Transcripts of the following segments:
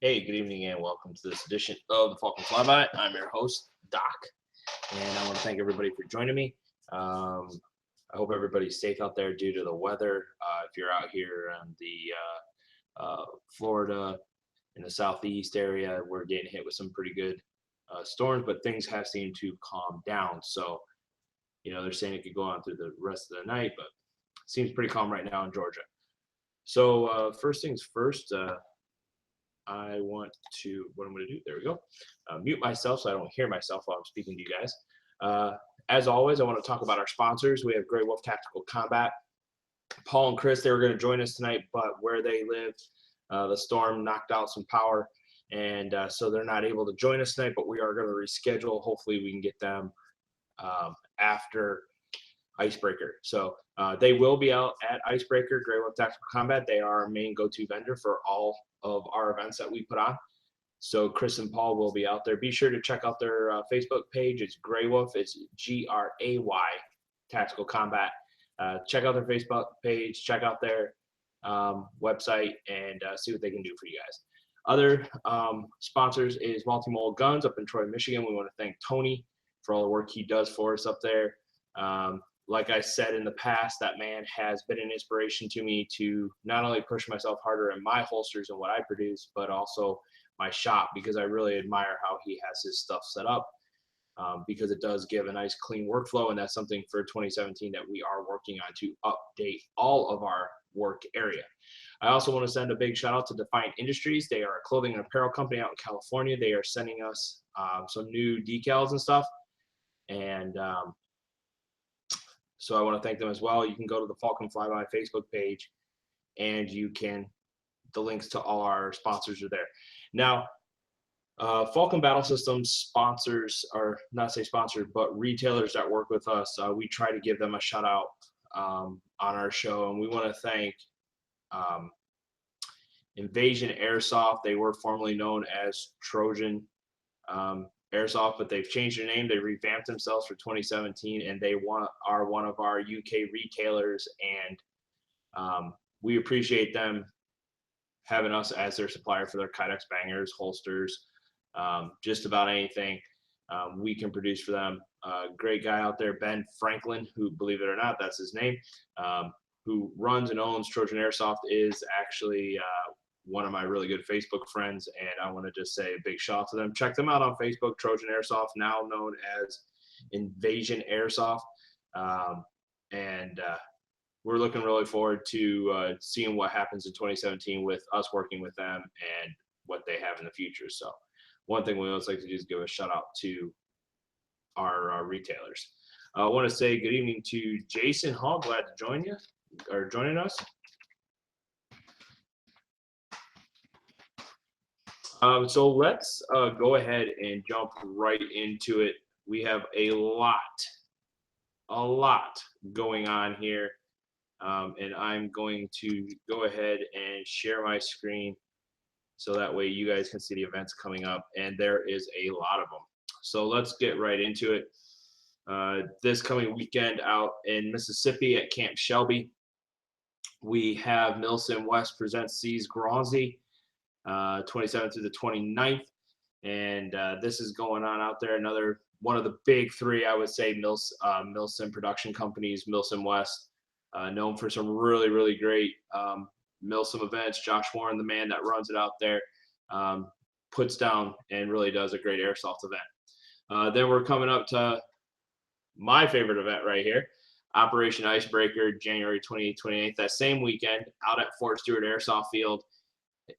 Hey, good evening and welcome to this edition of the Falcon Fly By. I'm your host, Doc, and I want to thank everybody for joining me. I hope everybody's safe out there due to the weather. If you're out here in the Florida, in the southeast area, we're getting hit with some pretty good storms, but things have seemed to calm down. So, they're saying it could go on through the rest of the night, but it seems pretty calm right now in Georgia. So, first things first. I want to, what I'm going to do, there we go, mute myself so I don't hear myself while I'm speaking to you guys. As always, I want to talk about our sponsors. We have Grey Wolf Tactical Combat. Paul and Chris, they were going to join us tonight, but where they live, the storm knocked out some power, and so they're not able to join us tonight, but we are going to reschedule. Hopefully we can get them after Icebreaker. So they will be out at Icebreaker, Grey Wolf Tactical Combat. They are our main go-to vendor for all of our events that we put on. So Chris and Paul will be out there. Be sure to check out their Facebook page. It's Grey Wolf. It's Gray Tactical Combat. Check out their Facebook page. Check out their website and see what they can do for you guys. Other sponsors is Multimodal Guns up in Troy, Michigan. We want to thank Tony for all the work he does for us up there. Like I said in the past, that man has been an inspiration to me to not only push myself harder in my holsters and what I produce, but also my shop, because I really admire how he has his stuff set up, because it does give a nice clean workflow, and that's something for 2017 that we are working on to update all of our work area. I also want to send a big shout out to Defiant Industries. They are a clothing and apparel company out in California. They are sending us some new decals and stuff, and so I want to thank them as well. You can go to the Falcon Fly By Facebook page, and the links to all our sponsors are there. Now, Falcon Battle Systems sponsors, or not say sponsored, but retailers that work with us, we try to give them a shout out on our show, and we want to thank Invasion Airsoft. They were formerly known as Trojan Airsoft, but they've changed their name. They revamped themselves for 2017, and they are one of our UK retailers, and we appreciate them having us as their supplier for their Kydex bangers, holsters, just about anything we can produce for them. Great guy out there, Ben Franklin, who, believe it or not, that's his name, who runs and owns Trojan Airsoft, is actually one of my really good Facebook friends, and I want to just say a big shout out to them. Check them out on Facebook, Trojan Airsoft, now known as Invasion Airsoft, and we're looking really forward to seeing what happens in 2017 with us working with them and what they have in the future. So one thing we always like to do is give a shout out to our retailers. I want to say good evening to Jason Hall. Glad to joining us. So let's go ahead and jump right into it. We have a lot going on here, and I'm going to go ahead and share my screen so that way you guys can see the events coming up, and there is a lot of them. So let's get right into it. This coming weekend out in Mississippi at Camp Shelby, we have Milsim West presents Seas Gronzi, 27th through the 29th, and this is going on out there. Another one of the big three, I would say, Milsim production companies. Milsim West, known for some really great Milsim events. Josh Warren, the man that runs it out there, puts down and really does a great airsoft event. Then we're coming up to my favorite event right here, Operation Icebreaker, January 28th, 28th, that same weekend, out at Fort Stewart Airsoft Field,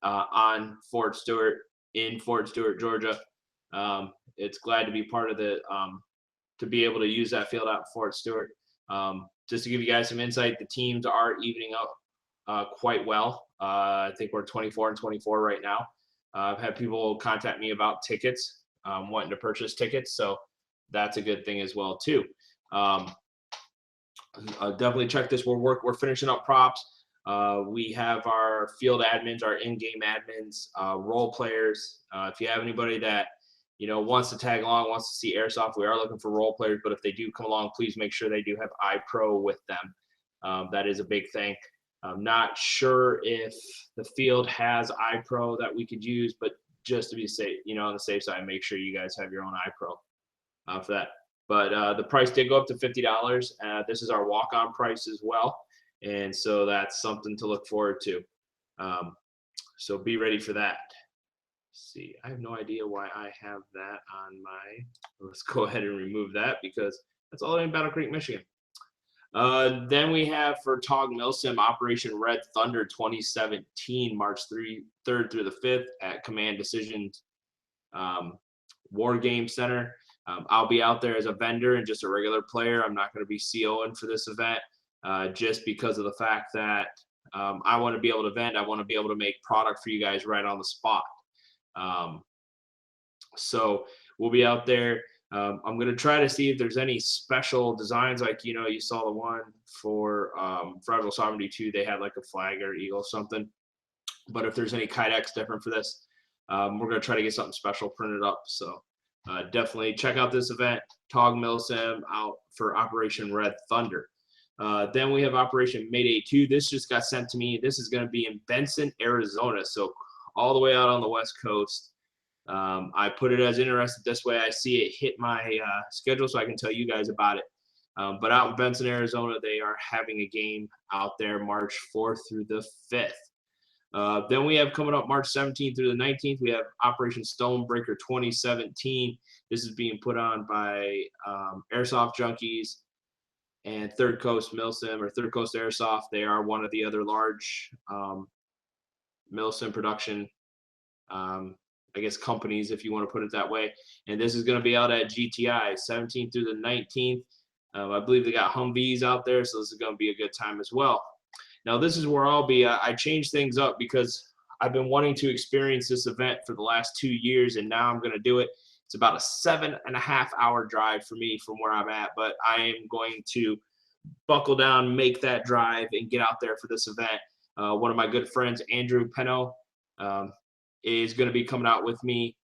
on Fort Stewart, in Fort Stewart, Georgia. It's glad to be part of to be able to use that field out at Fort Stewart. Just to give you guys some insight, the teams are evening up quite well. I think we're 24 and 24 right now. I've had people contact me about tickets, wanting to purchase tickets, so that's a good thing as well too. Definitely check this. We're finishing up props. We have our field admins, our in-game admins, role players. If you have anybody that wants to tag along, wants to see airsoft, we are looking for role players. But if they do come along, please make sure they do have iPro with them. That is a big thing. I'm not sure if the field has iPro that we could use, but just to be safe, on the safe side, make sure you guys have your own iPro for that. But the price did go up to $50. This is our walk-on price as well, and so that's something to look forward to. So be ready for that. Let's see, I have no idea why I have that on my. Let's go ahead and remove that because that's all in Battle Creek, Michigan. Then we have for TOG Milsim Operation Red Thunder 2017, March 3rd through the 5th at Command Decisions War Game Center. I'll be out there as a vendor and just a regular player. I'm not going to be COing for this event just because of the fact that I want to be able to vend. I want to be able to make product for you guys right on the spot. So we'll be out there. I'm going to try to see if there's any special designs, like, you saw the one for Fragile Sovereignty 2, they had like a flag or eagle or something. But if there's any Kydex different for this, we're going to try to get something special printed up. So definitely check out this event, TOG Milsim out for Operation Red Thunder. Then we have Operation Mayday 2. This just got sent to me. This is going to be in Benson, Arizona. So all the way out on the West Coast. I put it as interested. This way I see it hit my schedule so I can tell you guys about it. But out in Benson, Arizona, they are having a game out there March 4th through the 5th. Then we have coming up March 17th through the 19th, we have Operation Stonebreaker 2017. This is being put on by Airsoft Junkies and Third Coast Milsim, or Third Coast Airsoft. They are one of the other large Milsim production companies, if you want to put it that way. And this is going to be out at GTI 17th through the 19th. I believe they got Humvees out there, so this is going to be a good time as well. Now, this is where I'll be. I changed things up because I've been wanting to experience this event for the last 2 years, and now I'm going to do it. It's about a 7.5-hour drive for me from where I'm at, but I am going to buckle down, make that drive, and get out there for this event. One of my good friends, Andrew Peno, is going to be coming out with me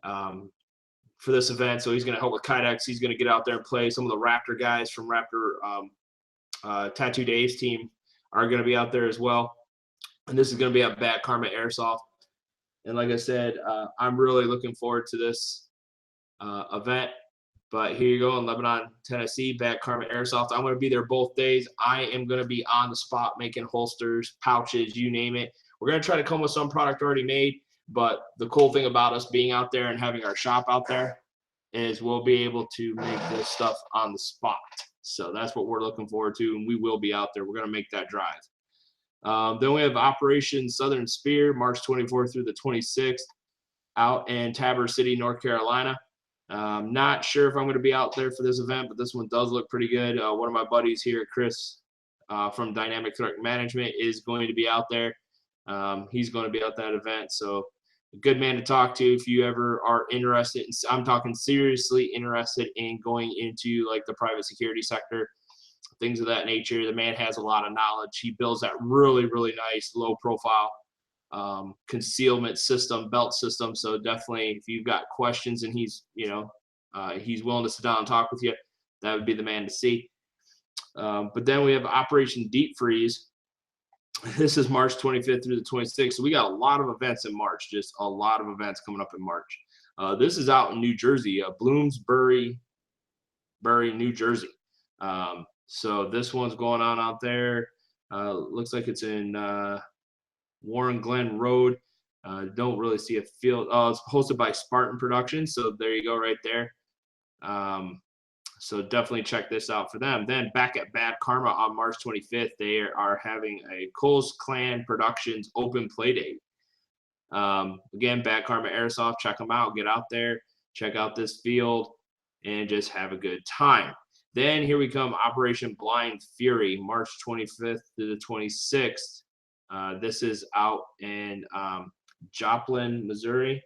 for this event. So he's going to help with Kydex. He's going to get out there and play. Some of the Raptor guys from Raptor Tattoo Dave's team are going to be out there as well. And this is going to be at Bad Karma Airsoft. And like I said, I'm really looking forward to this event. But here you go in Lebanon, Tennessee, Bad Karma Airsoft. I'm going to be there both days. I am going to be on the spot making holsters, pouches, you name it. We're going to try to come with some product already made. But the cool thing about us being out there and having our shop out there is we'll be able to make this stuff on the spot. So that's what we're looking forward to, and we will be out there. We're going to make that drive. Then we have Operation Southern Spear, March 24th through the 26th, out in Tabor City, North Carolina. Not sure if I'm going to be out there for this event, but this one does look pretty good. One of my buddies here, Chris, from Dynamic Threat Management, is going to be out there. He's going to be at that event, so a good man to talk to if you ever are interested. I'm talking seriously interested in going into like the private security sector, things of that nature. The man has a lot of knowledge. He builds that really, really nice low profile concealment system, belt system. So definitely if you've got questions and he's willing to sit down and talk with you, that would be the man to see. But then we have Operation Deep Freeze. This is March 25th through the 26th. So we got a lot of events in March, just a lot of events coming up in March. This is out in New Jersey, Bloomsbury, New Jersey. So this one's going on out there. Looks like it's in Warren Glen Road. Don't really see a field. Oh, it's hosted by Spartan Productions. So there you go right there. So definitely check this out for them. Then back at Bad Karma on March 25th, they are having a Coles Clan Productions open play date. Again, Bad Karma Airsoft, check them out. Get out there, check out this field, and just have a good time. Then here we come, Operation Blind Fury, March 25th to the 26th. This is out in Joplin, Missouri,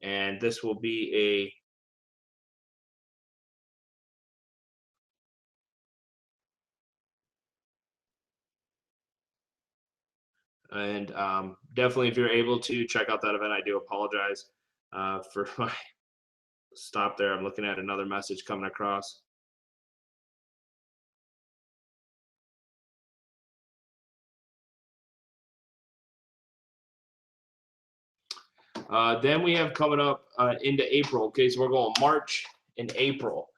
and this will be a definitely, if you're able to check out that event, I do apologize for my stop there. I'm looking at another message coming across. Then we have coming up into April. Okay, so we're going March and April.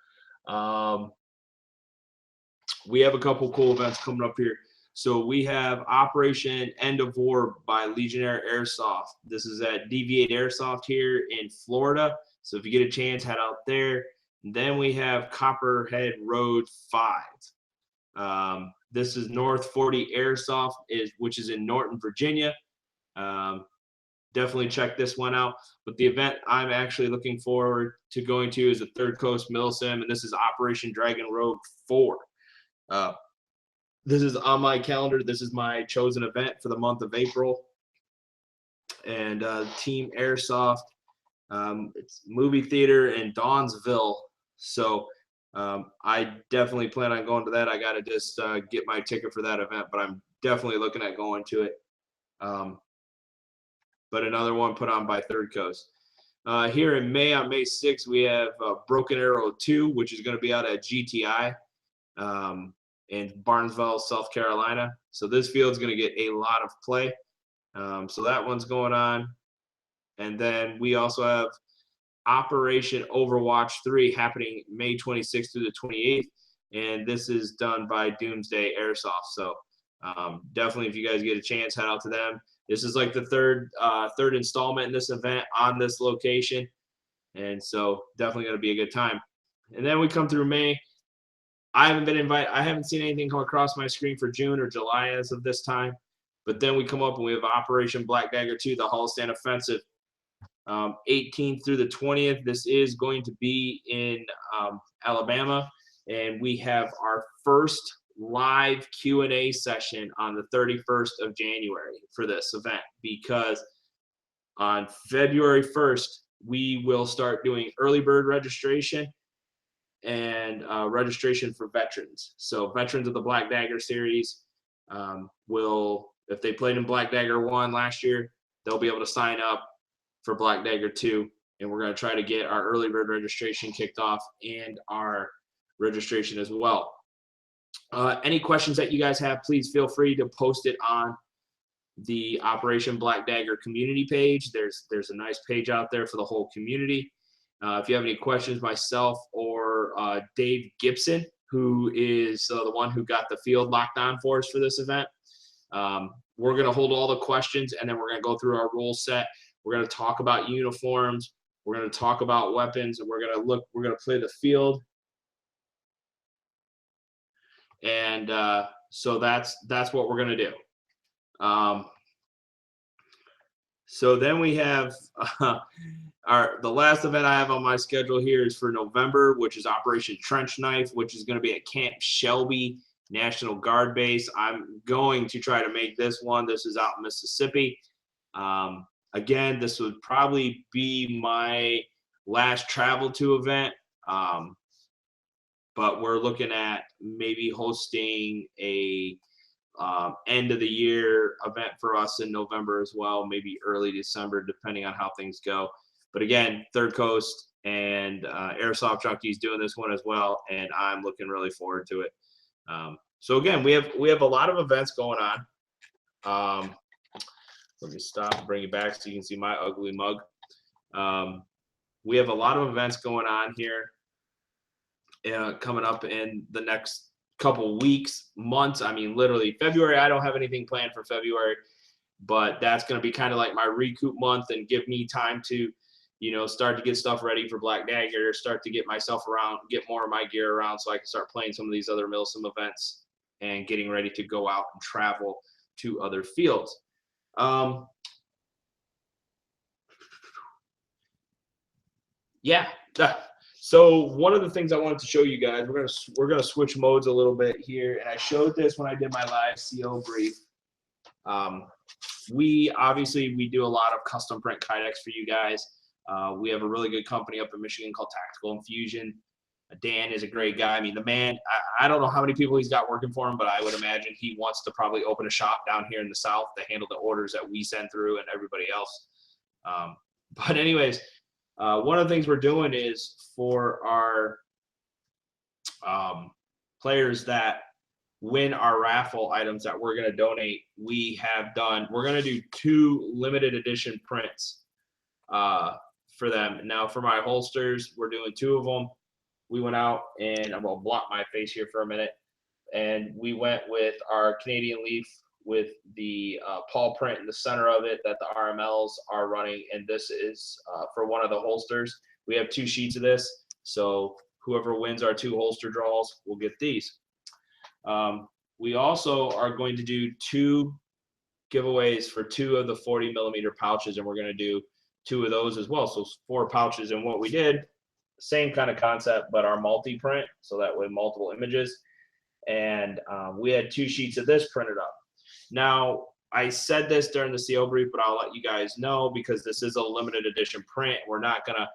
We have a couple cool events coming up here. So we have Operation End of War by Legionnaire Airsoft. This is at Deviate Airsoft here in Florida. So if you get a chance, head out there. And then we have Copperhead Road 5. This is North 40 Airsoft, which is in Norton, Virginia. Definitely check this one out. But the event I'm actually looking forward to going to is the Third Coast Milsim, and this is Operation Dragon Road 4. This is on my calendar. This is my chosen event for the month of April. And Team Airsoft, it's movie theater in Dawnsville. So I definitely plan on going to that. I got to just get my ticket for that event, but I'm definitely looking at going to it. But another one put on by Third Coast. Here in May, on May 6th, we have Broken Arrow 2, which is going to be out at GTI. In Barnesville, South Carolina. So this field's going to get a lot of play. So that one's going on. And then we also have Operation Overwatch 3 happening May 26th through the 28th. And this is done by Doomsday Airsoft. So definitely, if you guys get a chance, head out to them. This is like the third installment in this event on this location. And so definitely going to be a good time. And then we come through May. I haven't been invited. I haven't seen anything come across my screen for June or July as of this time. But then we come up and we have Operation Black Dagger 2, the Hollistan Offensive, 18th through the 20th. This is going to be in Alabama, and we have our first live Q&A session on the 31st of January for this event, because on February 1st we will start doing early bird registration and registration for veterans. So veterans of the Black Dagger series will, if they played in Black Dagger 1 last year, they'll be able to sign up for Black Dagger 2. And we're going to try to get our early bird registration kicked off and our registration as well. Any questions that you guys have, please feel free to post it on the Operation Black Dagger community page. There's a nice page out there for the whole community. If you have any questions, myself or Dave Gibson, who is the one who got the field locked on for us for this event, we're going to hold all the questions, and then we're going to go through our rule set. We're going to talk about uniforms. We're going to talk about weapons, and we're going to play the field. And so that's what we're going to do. So then we have the last event I have on my schedule here is for November, which is Operation Trench Knife, which is going to be at Camp Shelby National Guard Base. I'm going to try to make this one. This is out in Mississippi. Again, this would probably be my last travel to event, but we're looking at maybe hosting a end of the year event for us in November as well, maybe early December, depending on how things go. But again, Third Coast and Airsoft Junkies doing this one as well, and I'm looking really forward to it. So again, we have a lot of events going on. Let me stop and bring it back so you can see my ugly mug. We have a lot of events going on here coming up in the next couple weeks, months. I mean, literally February, I don't have anything planned for February, but that's going to be kind of like my recoup month and give me time to, start to get stuff ready for Black Dagger, start to get myself around, get more of my gear around so I can start playing some of these other Milsim events and getting ready to go out and travel to other fields. Yeah. So one of the things I wanted to show you guys, we're gonna switch modes a little bit here, and I showed this when I did my live CO brief. We do a lot of custom print kydex for you guys. We have a really good company up in Michigan called Tactical Infusion. Dan is a great guy. I mean, the man, I don't know how many people he's got working for him, but I would imagine he wants to probably open a shop down here in the South to handle the orders that we send through and everybody else. But anyways, one of the things we're doing is for our players that win our raffle items that we're going to donate, we're going to do 2 limited edition prints for them. Now for my holsters, we're doing 2 of them. We went out, and I'm gonna block my face here for a minute, and we went with our Canadian Leaf with the paw print in the center of it that the RMLs are running, and this is for one of the holsters. We have 2 sheets of this, so whoever wins our 2 holster draws will get these. We also are going to do 2 giveaways for 2 of the 40 millimeter pouches, and we're going to do 2 of those as well. So 4 pouches. And what we did, same kind of concept, but our multi-print, so that way multiple images. And we had 2 sheets of this printed up. Now, I said this during the CO brief, but I'll let you guys know because this is a limited edition print. We're not gonna,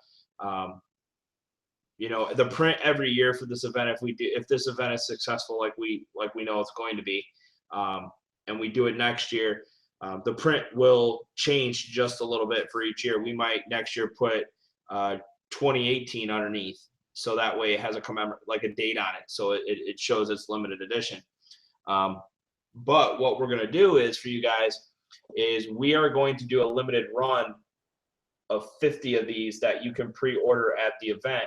you know, the print every year for this event. If this event is successful, like we know it's going to be, and we do it next year, the print will change just a little bit for each year. We might next year put 2018 underneath, so that way it has a date on it, so it shows it's limited edition. But what we're going to do is for you guys is we are going to do a limited run of 50 of these that you can pre-order at the event,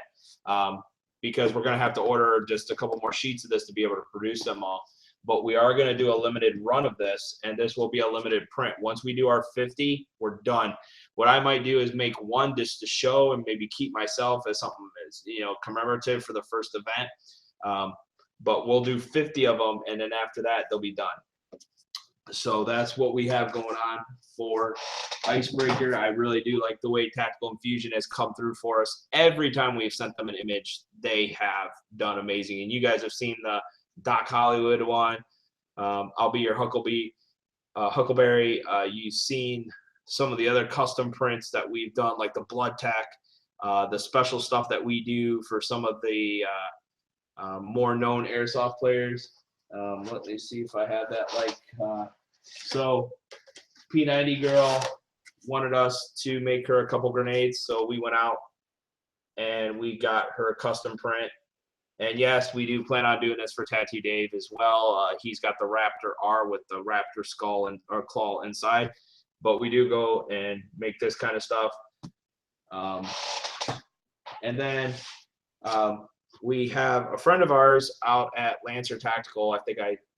because we're going to have to order just a couple more sheets of this to be able to produce them all. But we are going to do a limited run of this, and this will be a limited print. Once we do our 50, we're done. What I might do is make 1 just to show and maybe keep myself as something as, you know, commemorative for the first event. But we'll do 50 of them, and then after that, they'll be done. So that's what we have going on for Icebreaker. I really do like the way Tactical Infusion has come through for us. Every time we've sent them an image, they have done amazing. And you guys have seen the Doc Hollywood one. I'll be your Huckleberry. You've seen some of the other custom prints that we've done, like the Blood Tech, the special stuff that we do for some of the more known airsoft players. Let me see if I have that. So P90 girl wanted us to make her a couple grenades, so we went out and we got her a custom print. And yes, we do plan on doing this for Tattoo Dave as well. He's got the Raptor R with the Raptor skull or claw inside, but we do go and make this kind of stuff. And then we have a friend of ours out at Lancer Tactical.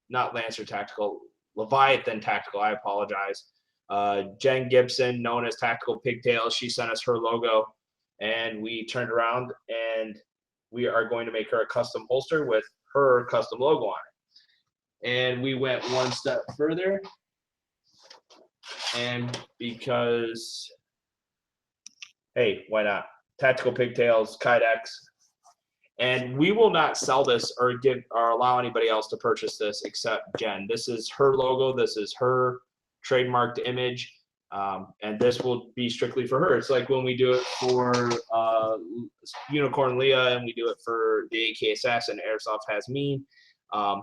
Not Lancer Tactical, Leviathan Tactical. I apologize. Jen Gibson, known as Tactical Pigtails, she sent us her logo, and we turned around and we are going to make her a custom holster with her custom logo on it. And we went 1 step further, and because, hey, why not? Tactical Pigtails, Kydex. And we will not sell this or allow anybody else to purchase this except Jen. This is her logo. This is her trademarked image. And this will be strictly for her. It's like when we do it for Unicorn Leah, and we do it for the AKSS and Airsoft Has Me. And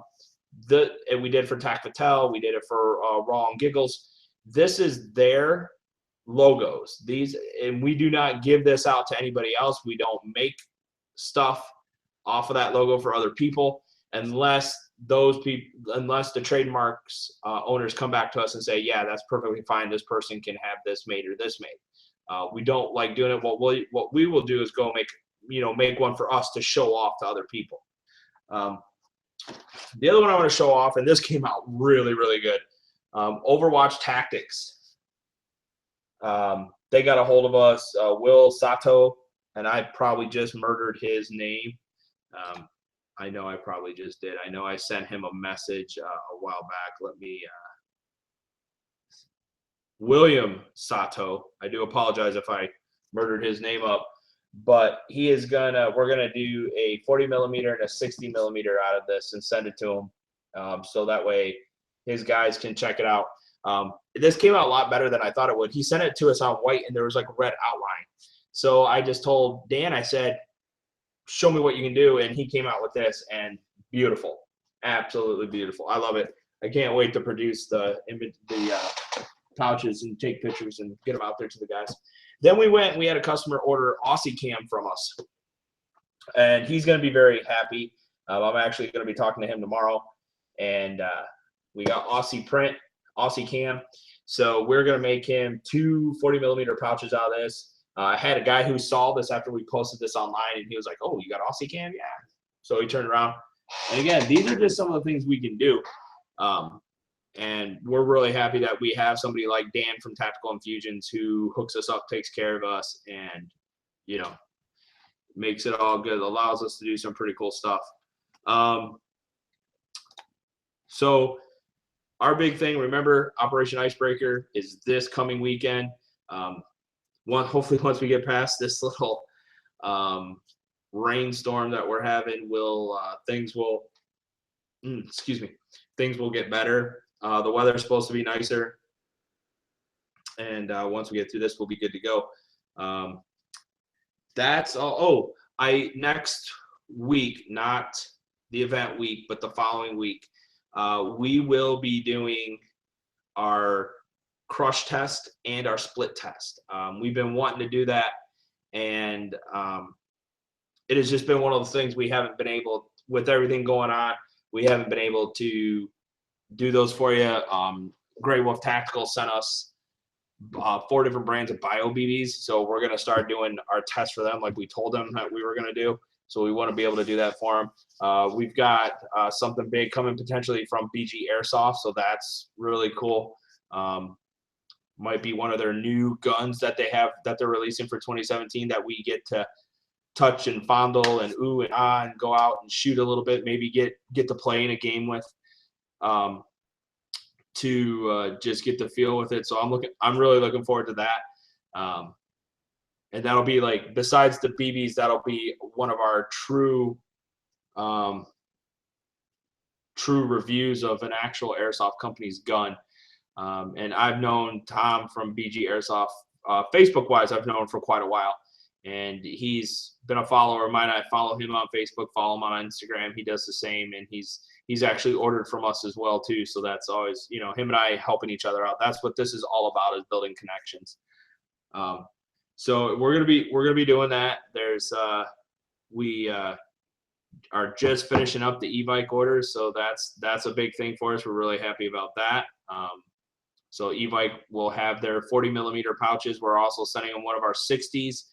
we did it for Tac Patel. We did it for Raw and Giggles. This is their logos. And we do not give this out to anybody else. We don't make stuff off of that logo for other people unless the trademarks owners come back to us and say, yeah, that's perfectly fine, this person can have this made or this made. We don't like doing it. What we will do is go make one for us to show off to other people. The other one I want to show off, and this came out really, really good, Overwatch Tactics. They got a hold of us, Will Sato, and I probably just murdered his name. I know I probably just did. I know I sent him a message a while back. Let me, William Sato. I do apologize if I murdered his name up, but we're gonna do a 40 millimeter and a 60 millimeter out of this and send it to him, so that way his guys can check it out. This came out a lot better than I thought it would. He sent it to us on white, and there was like a red outline. So I just told Dan, I said, show me what you can do, and he came out with this, and beautiful, absolutely beautiful. I love it. I can't wait to produce the pouches and take pictures and get them out there to the guys. Then we had a customer order Aussie Cam from us, and he's going to be very happy. I'm actually going to be talking to him tomorrow, and we got Aussie Cam. So we're going to make him 2 40 millimeter pouches out of this. I had a guy who saw this after we posted this online, and he was like, "Oh, you got Aussie cam?" Yeah. So he turned around. And again, these are just some of the things we can do. And we're really happy that we have somebody like Dan from Tactical Infusions who hooks us up, takes care of us, and, you know, makes it all good, allows us to do some pretty cool stuff. So our big thing, remember, Operation Icebreaker is this coming weekend. Hopefully once we get past this little rainstorm that we're having, things will get better. The weather's supposed to be nicer, and once we get through this, we'll be good to go. That's all. Next week, not the event week, but the following week, we will be doing our crush test and our split test. We've been wanting to do that, and it has just been one of those things we haven't been able, with everything going on, we haven't been able to do those for you. Grey Wolf Tactical sent us 4 different brands of bio BBs, so we're going to start doing our tests for them like we told them that we were going to do. So we want to be able to do that for them. We've got something big coming potentially from BG Airsoft, so that's really cool. Might be one of their new guns that they're releasing for 2017 that we get to touch and fondle and ooh and ah and go out and shoot a little bit, maybe get to play in a game with, to just get the feel with it. So I'm really looking forward to that. And that'll be, like, besides the BBs, that'll be one of our true reviews of an actual airsoft company's gun. And I've known Tom from BG Airsoft, Facebook-wise, I've known for quite a while. And he's been a follower of mine. I follow him on Facebook, follow him on Instagram. He does the same, and he's actually ordered from us as well too. So that's always, him and I helping each other out. That's what this is all about, is building connections. So we're gonna be doing that. We are just finishing up the e-bike orders, so that's a big thing for us. We're really happy about that. So e-bike will have their 40mm pouches. We're also sending them one of our 60s,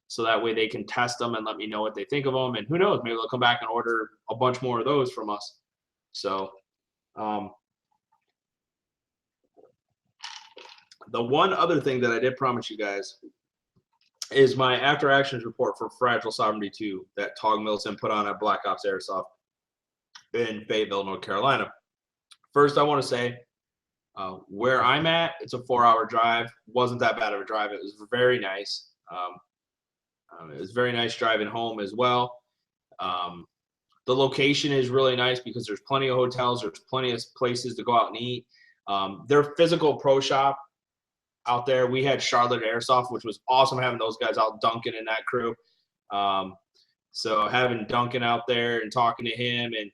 so that way they can test them and let me know what they think of them. And who knows, maybe they'll come back and order a bunch more of those from us. So the one other thing that I did promise you guys is my after actions report for Fragile Sovereignty 2 that TOG Milsim put on at Black Ops Airsoft in Fayetteville, North Carolina. First, I want to say where I'm at, it's a 4-hour drive. Wasn't that bad of a drive. It was very nice. It was very nice driving home as well. The location is really nice because there's plenty of hotels. There's plenty of places to go out and eat. Their physical pro shop out there, we had Charlotte Airsoft, which was awesome having those guys out, Duncan and that crew. So having Duncan out there and talking to him, and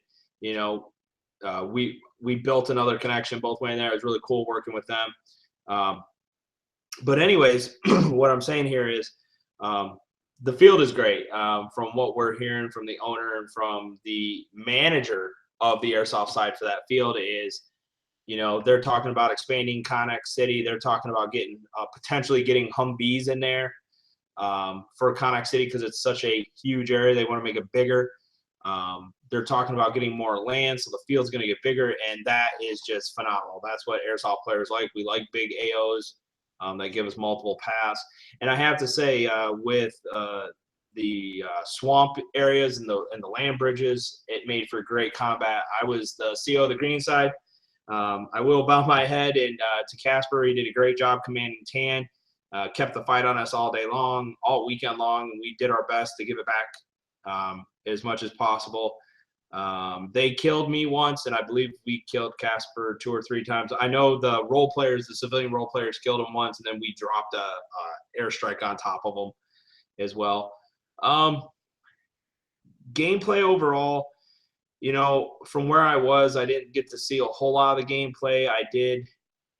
we built another connection both ways there. It was really cool working with them. But anyways, what I'm saying here is the field is great. From what we're hearing from the owner and from the manager of the airsoft side for that field is, they're talking about expanding Connex City. They're talking about potentially getting Humvees in there for Connex City because it's such a huge area. They want to make it bigger. They're talking about getting more land, so the field's going to get bigger, and that is just phenomenal. That's what airsoft players like. We like big AOs that give us multiple paths. And I have to say, with the swamp areas and the land bridges, it made for great combat. I was the CO of the green side. I will bow my head to Casper. He did a great job commanding tan, kept the fight on us all day long, all weekend long, and we did our best to give it back as much as possible. They killed me once, and I believe we killed Casper 2 or 3 times. I know the role players, the civilian role players, killed him once, and then we dropped a airstrike on top of them as well. Gameplay overall, from where I was, I didn't get to see a whole lot of the gameplay. I did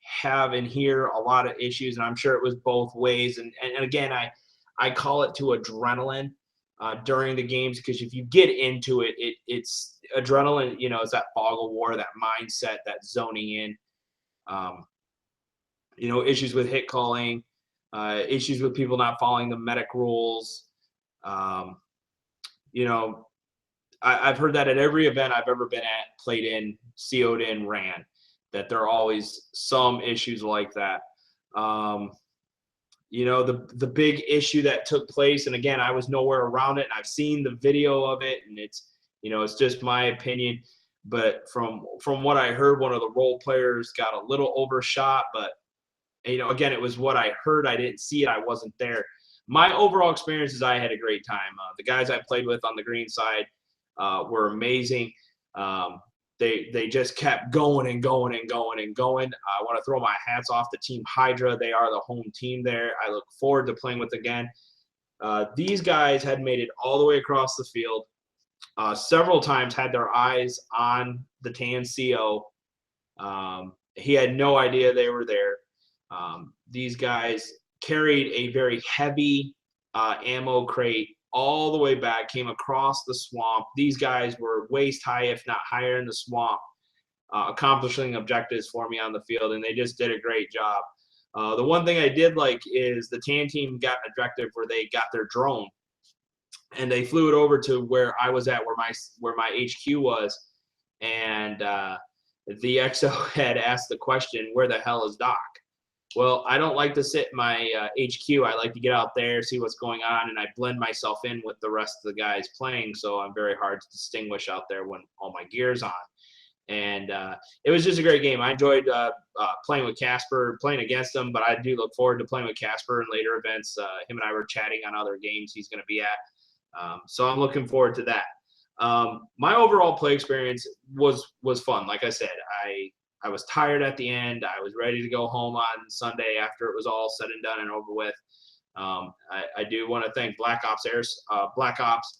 have and hear a lot of issues, and I'm sure it was both ways. And again, I call it to adrenaline during the games, because if you get into it, it's adrenaline, it's that fog of war, that mindset, that zoning in, issues with hit calling, issues with people not following the medic rules. You know, I've heard that at every event I've ever been at, played in, CO'd in, ran, that there are always some issues like that. You know, the big issue that took place, and again, I was nowhere around it, and I've seen the video of it, and it's, you know, it's just my opinion. But from what I heard, one of the role players got a little overshot, but you know, again, it was what I heard. I didn't see it. I wasn't there. My overall experience is I had a great time. The guys I played with on the green side were amazing. They just kept going and going and going and going. I want to throw my hats off to Team Hydra. They are the home team there. I look forward to playing with again. These guys had made it all the way across the field. Several times had their eyes on the tan CO. He had no idea they were there. These guys carried a very heavy ammo crate all the way back, came across the swamp. These guys were waist high, if not higher, in the swamp, accomplishing objectives for me on the field, and they just did a great job. The one thing I did like is the tan team got an objective where they got their drone, and they flew it over to where I was at, where my HQ was, and the XO had asked the question, "Where the hell is Doc?" Well, I don't like to sit in my HQ. I like to get out there, see what's going on, and I blend myself in with the rest of the guys playing, so I'm very hard to distinguish out there when all my gear's on. And it was just a great game. I enjoyed playing with Casper, playing against him, but I do look forward to playing with Casper in later events. Him and I were chatting on other games he's going to be at, so I'm looking forward to that. My overall play experience was fun. Like I said, I was tired at the end. I was ready to go home on Sunday after it was all said and done and over with. I do want to thank Black Ops Airsoft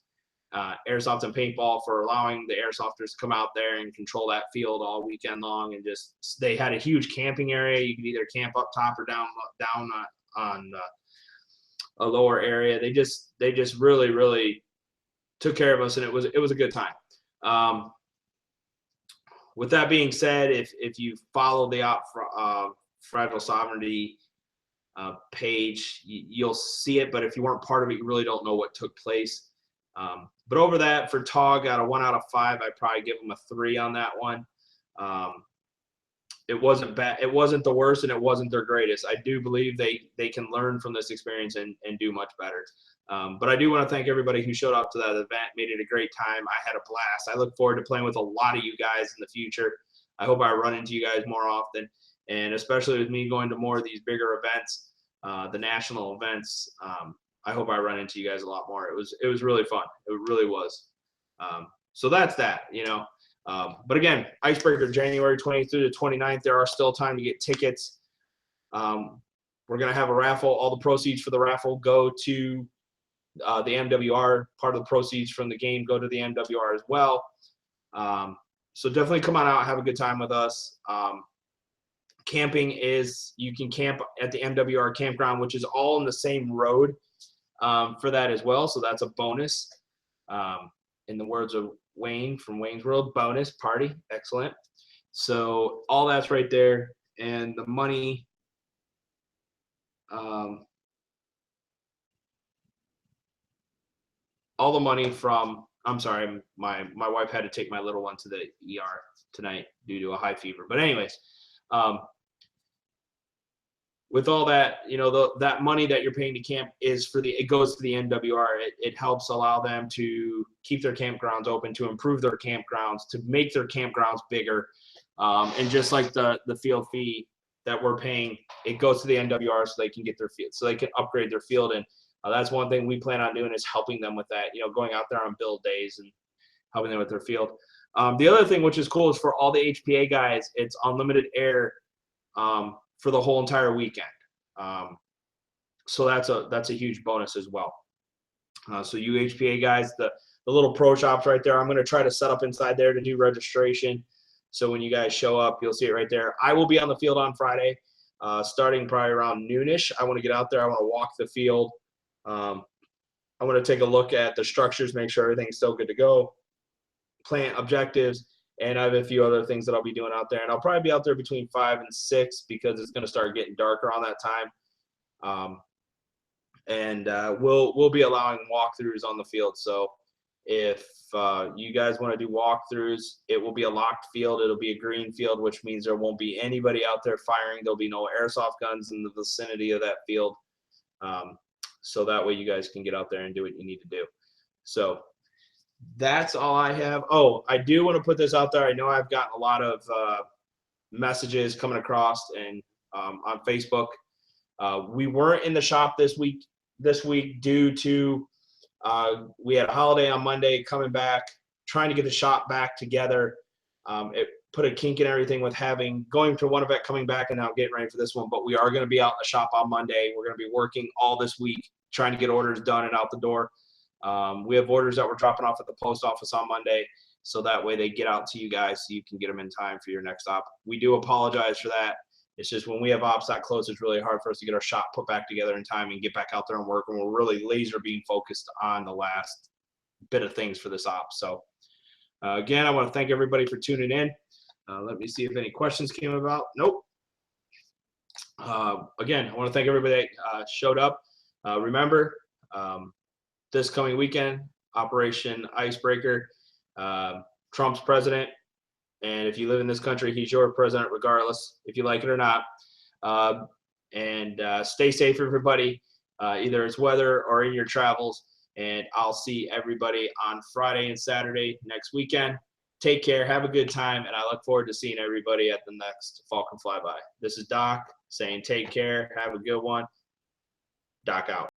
and Paintball for allowing the airsofters to come out there and control that field all weekend long. And just, they had a huge camping area. You could either camp up top or down on a lower area. They just really took care of us, and it was a good time. With that being said, if you follow the Fragile Sovereignty page, you'll see it. But if you weren't part of it, you really don't know what took place. But over that, for TOG, out of 1 out of 5, I'd probably give them a 3 on that one. It wasn't bad. It wasn't the worst, and it wasn't their greatest. I do believe they can learn from this experience and do much better. But I do want to thank everybody who showed up to that event, made it a great time. I had a blast. I look forward to playing with a lot of you guys in the future. I hope I run into you guys more often, and especially with me going to more of these bigger events, the national events. I hope I run into you guys a lot more. It was really fun. It really was. So that's that, you know. But again, Icebreaker, January 20th through the 29th. There are still time to get tickets. We're going to have a raffle. All the proceeds for the raffle go to the MWR. Part of the proceeds from the game go to the MWR as well. So definitely come on out, have a good time with us. Camping is, you can camp at the MWR campground, which is all in the same road for that as well. So that's a bonus. In the words of Wayne from Wayne's World, bonus party. Excellent. So all that's right there. And the money, all the money from, I'm sorry, my wife had to take my little one to the ER tonight due to a high fever. But anyways, with all that, you know, that money that you're paying to camp is it goes to the MWR. It helps allow them to keep their campgrounds open, to improve their campgrounds, to make their campgrounds bigger. And just like the field fee that we're paying, it goes to the MWR so they can get their field, so they can upgrade their field. And that's one thing we plan on doing, is helping them with that, you know, going out there on build days and helping them with their field. The other thing, which is cool, is for all the HPA guys, it's unlimited air for the whole entire weekend. So that's a huge bonus as well. So you HPA guys, the little pro shops right there, I'm going to try to set up inside there to do registration. So when you guys show up, you'll see it right there. I will be on the field on Friday, starting probably around noonish. I want to get out there. I want to walk the field. I want to take a look at the structures, make sure everything's still good to go, plant objectives, and I have a few other things that I'll be doing out there. And I'll probably be out there between 5 and 6 because it's going to start getting darker on that time. And we'll be allowing walkthroughs on the field. So if you guys want to do walkthroughs, it will be a locked field. It'll be a green field, which means there won't be anybody out there firing. There'll be no airsoft guns in the vicinity of that field. So that way you guys can get out there and do what you need to do. So that's all I have. Oh, I do want to put this out there. I know I've gotten a lot of messages coming across and on Facebook. We weren't in the shop this week due to we had a holiday on Monday, coming back, trying to get the shop back together. It put a kink in everything with going to one event, coming back, and now getting ready for this one. But we are going to be out in the shop on Monday. We're going to be working all this week, trying to get orders done and out the door. We have orders that we're dropping off at the post office on Monday, so that way they get out to you guys so you can get them in time for your next op. We do apologize for that. It's just when we have ops that close, it's really hard for us to get our shop put back together in time and get back out there and work. And we're really laser being focused on the last bit of things for this op. So again, I want to thank everybody for tuning in. Let me see if any questions came about. Nope. Again, I want to thank everybody that showed up. Remember, this coming weekend, Operation Icebreaker, Trump's president. And if you live in this country, he's your president regardless, if you like it or not. Stay safe, everybody, either it's weather or in your travels. And I'll see everybody on Friday and Saturday next weekend. Take care. Have a good time. And I look forward to seeing everybody at the next Falcon Flyby. This is Doc saying take care. Have a good one. Doc out.